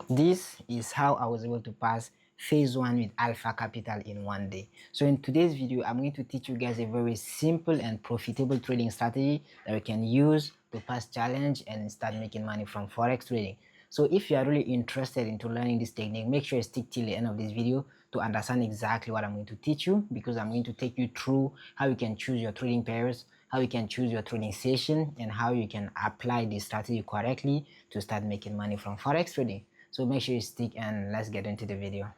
This is how I was able to pass phase 1 with Alpha Capital in one day. So in today's video, I'm going to teach you guys a very simple and profitable trading strategy that you can use to pass challenge and start making money from Forex trading. So if you are really interested into learning this technique, make sure you stick till the end of this video to understand exactly what I'm going to teach you, because I'm going to take you through how you can choose your trading pairs, how you can choose your trading session, and how you can apply this strategy correctly to start making money from Forex trading. So make sure you stick and let's get into the video.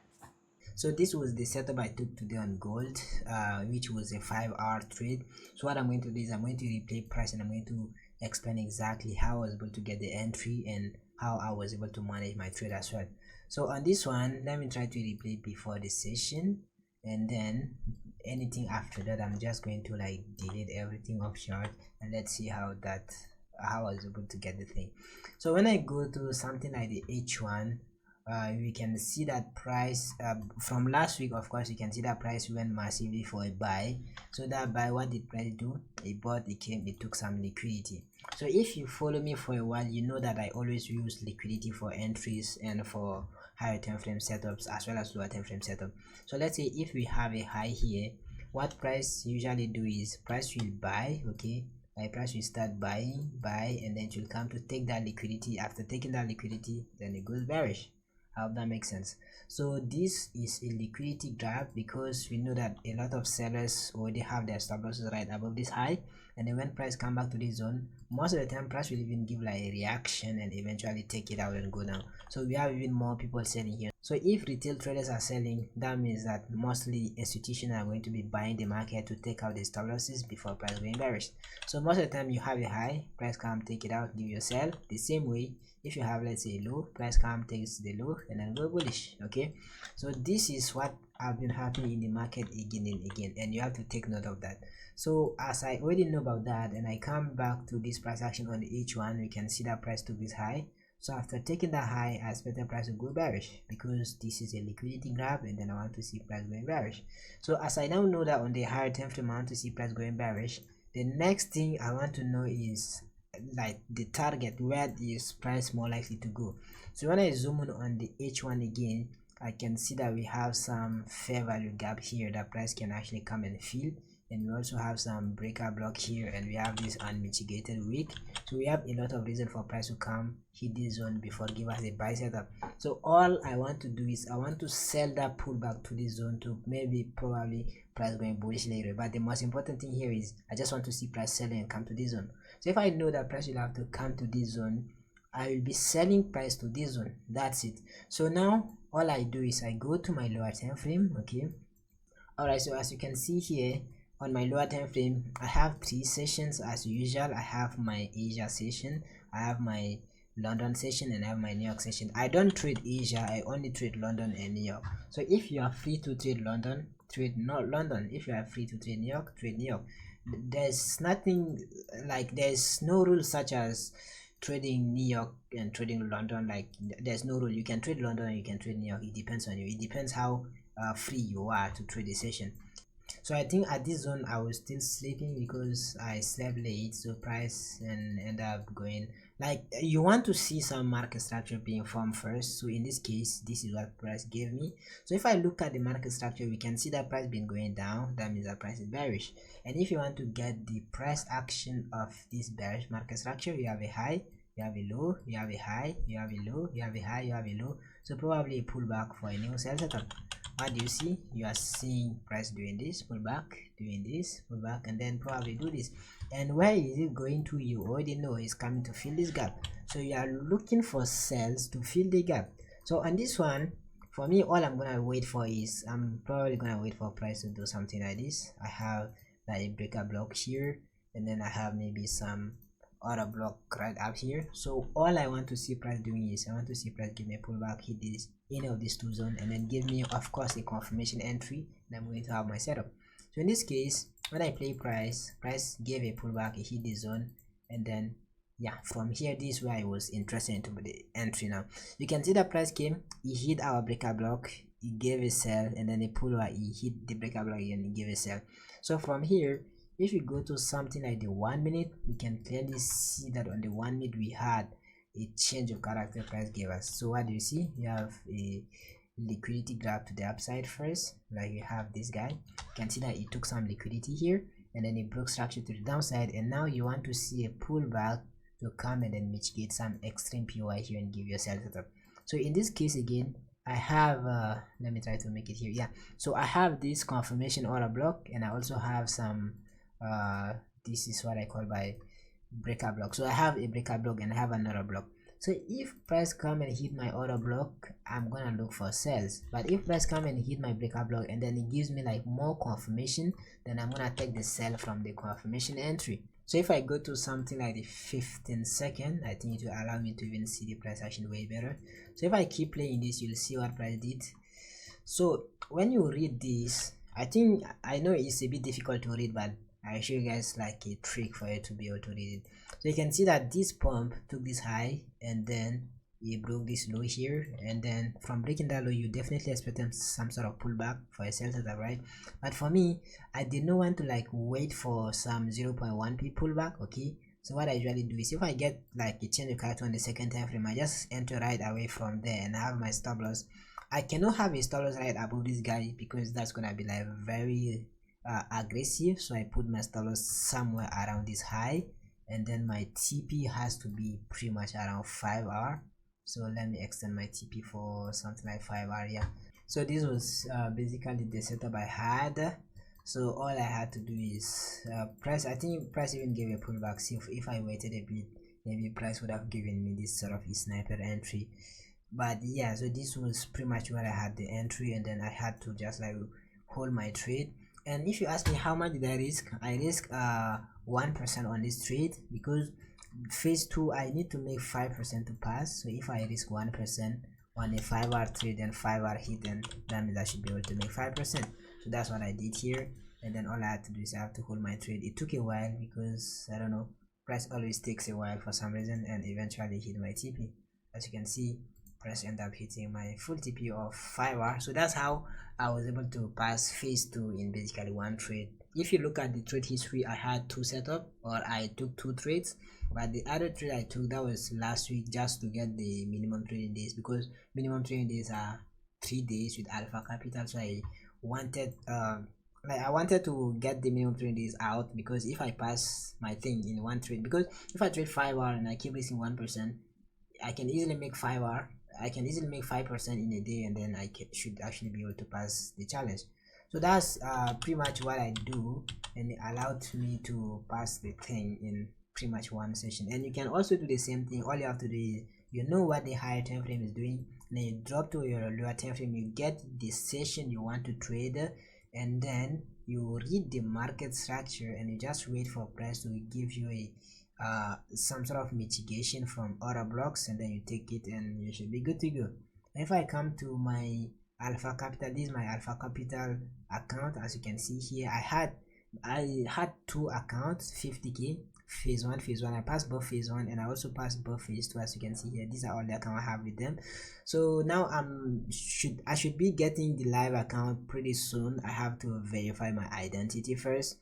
So this was the setup I took today on gold, which was a 5-hour trade. So what I'm going to do is I'm going to replay price, and I'm going to explain exactly how I was able to get the entry and how I was able to manage my trade as well. So on this one, let me try to replay before the session, and then anything after that I'm just going to like delete everything off chart, and let's see how I was able to get the thing. So when I go to something like the H1, we can see that price from last week. Of course, you can see that price went massively for a buy. So that buy, what did price do? It bought, it came, it took some liquidity. So if you follow me for a while, you know that I always use liquidity for entries and for higher time frame setups as well as lower time frame setup. So let's say if we have a high here, what price usually do is price will buy, okay, price will start buying, buy, and then it will come to take that liquidity. After taking that liquidity, then it goes bearish. I hope that makes sense. So this is a liquidity grab, because we know that a lot of sellers already have their stop losses right above this high, and then when price come back to this zone, most of the time price will even give like a reaction and eventually take it out and go down. So we have even more people selling here. So if retail traders are selling, that means that mostly institutions are going to be buying the market to take out the stop losses before price going bearish. So most of the time you have a high, price come take it out, give you a sell. The same way if you have, let's say, low, price come takes the low and then go bullish. Okay, so this is what have been happening in the market again and again, and you have to take note of that. So as I already know about that, and I come back to this price action on the H1, we can see that price took this high. So after taking that high, I expect the price to go bearish, because this is a liquidity grab, and then I want to see price going bearish. So as I now know that on the higher time frame I want to see price going bearish, the next thing I want to know is like the target, where is price more likely to go. So when I zoom in on the H1 again, I can see that we have some fair value gap here that price can actually come and fill, and we also have some breaker block here, and we have this unmitigated wick. So we have a lot of reason for price to come hit this zone before give us a buy setup. So all I want to do is I want to sell that pullback to this zone to maybe probably price going bullish later. But the most important thing here is I just want to see price selling and come to this zone. So if I know that price will have to come to this zone, I will be selling price to this zone. That's it. So now all I do is I go to my lower time frame. Okay, alright, so as you can see here on my lower time frame, I have 3 sessions as usual. I have my Asia session, I have my London session, and I have my New York session. I don't trade Asia, I only trade London and New York. So if you are free to trade London, trade not London. If you are free to trade New York, trade New York. There's nothing like, there's no rule such as trading New York and trading London. Like there's no rule, you can trade London and you can trade New York. It depends on you, it depends how free you are to trade the session. So I think at this zone I was still sleeping because I slept late, so price and end up going, like, you want to see some market structure being formed first. So in this case, this is what price gave me. So if I look at the market structure, we can see that price been going down. That means that price is bearish. And if you want to get the price action of this bearish market structure, you have a high, you have a low, you have a high, you have a low, you have a high, you have a low. So probably a pullback for a new sell setup. What do you see? You are seeing price doing this, pull back, doing this, pull back, and then probably do this. And where is it going to? You already know it's coming to fill this gap. So you are looking for cells to fill the gap. So on this one, for me, all I'm gonna wait for is I'm probably gonna wait for price to do something like this. I have like a breaker block here, and then I have maybe some other block right up here. So all I want to see price doing is I want to see price give me a pullback, hit this any of these two zones, and then give me of course a confirmation entry, and I'm going to have my setup. So in this case, when I play price gave a pullback, it hit this zone, and then yeah, from here this is where I was interested into the entry. Now you can see that price came, it hit our breaker block, it gave a sell, and then a pullback, it hit the breaker block and it gave a sell. So from here, if you go to something like the 1 minute, we can clearly see that on the 1 minute we had a change of character price gave us. So what do you see? You have a liquidity grab to the upside first, like you have this guy. You can see that it took some liquidity here, and then it broke structure to the downside, and now you want to see a pullback to come and then mitigate some extreme POI here and give yourself setup. So in this case again, I have let me try to make it here. Yeah, so I have this confirmation order block, and I also have some this is what I call by breaker block. So I have a breaker block and I have another block. So if price come and hit my order block, I'm gonna look for sales. But if price come and hit my breaker block and then it gives me like more confirmation, then I'm gonna take the sell from the confirmation entry. So if I go to something like the 15-second, I think it will allow me to even see the price action way better. So if I keep playing this, you'll see what price did. So when you read this, I know it's a bit difficult to read, but I'll show you guys like a trick for you to be able to read it. So you can see that this pump took this high and then it broke this low here, and then from breaking that low you definitely expect some sort of pullback for a sell setup, right? But for me, I did not want to like wait for some 0.1p pullback. Okay, so what I usually do is if I get like a change of character on the second time frame, I just enter right away from there and I have my stop loss. I cannot have a stop loss right above this guy because that's gonna be like very aggressive, so I put my stop loss somewhere around this high, and then my TP has to be pretty much around 5R. So let me extend my TP for something like 5R. Yeah, so this was basically the setup I had. So all I had to do is price, I think price even gave a pullback. See if I waited a bit, maybe price would have given me this sort of a sniper entry. But yeah, so this was pretty much where I had the entry, and then I had to just like hold my trade. And if you ask me how much did I risk 1% on this trade, because phase 2 I need to make 5% to pass. So if I risk 1% on a 5R trade and 5R hit, then that means I should be able to make 5%. So that's what I did here, and then all I had to do is I have to hold my trade. It took a while because I don't know, price always takes a while for some reason, and eventually hit my TP. As you can see, price end up hitting my full TP of 5R. So that's how I was able to pass phase 2 in basically one trade. If you look at the trade history, I had 2 setup, or I took 2 trades, but the other trade I took, that was last week, just to get the minimum trading days, because minimum trading days are 3 days with Alpha Capital. So I wanted I wanted to get the minimum trading days out, because if I pass my thing in one trade, because if I trade 5R and I keep risking 1%, I can easily make 5R. I can easily make 5% in a day, and then I should actually be able to pass the challenge. So that's pretty much what I do, and it allowed me to pass the thing in pretty much one session. And you can also do the same thing. All you have to do is, you know what the higher time frame is doing, then you drop to your lower time frame, you get the session you want to trade, and then you read the market structure and you just wait for price to give you a some sort of mitigation from other blocks, and then you take it and you should be good to go. If I come to my Alpha Capital, this is my Alpha Capital account. As you can see here, I had 2 accounts, 50k, phase 1. I passed both phase 1 and I also passed both phase 2. As you can see here, these are all the accounts I have with them. So now I should be getting the live account pretty soon. I have to verify my identity first,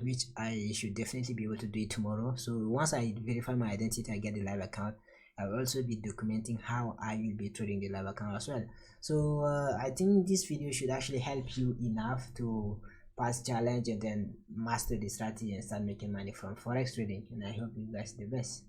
which I should definitely be able to do it tomorrow. So once I verify my identity, I get the live account. I will also be documenting how I will be trading the live account as well. So I think this video should actually help you enough to pass challenge and then master the strategy and start making money from forex trading. And I hope you guys the best.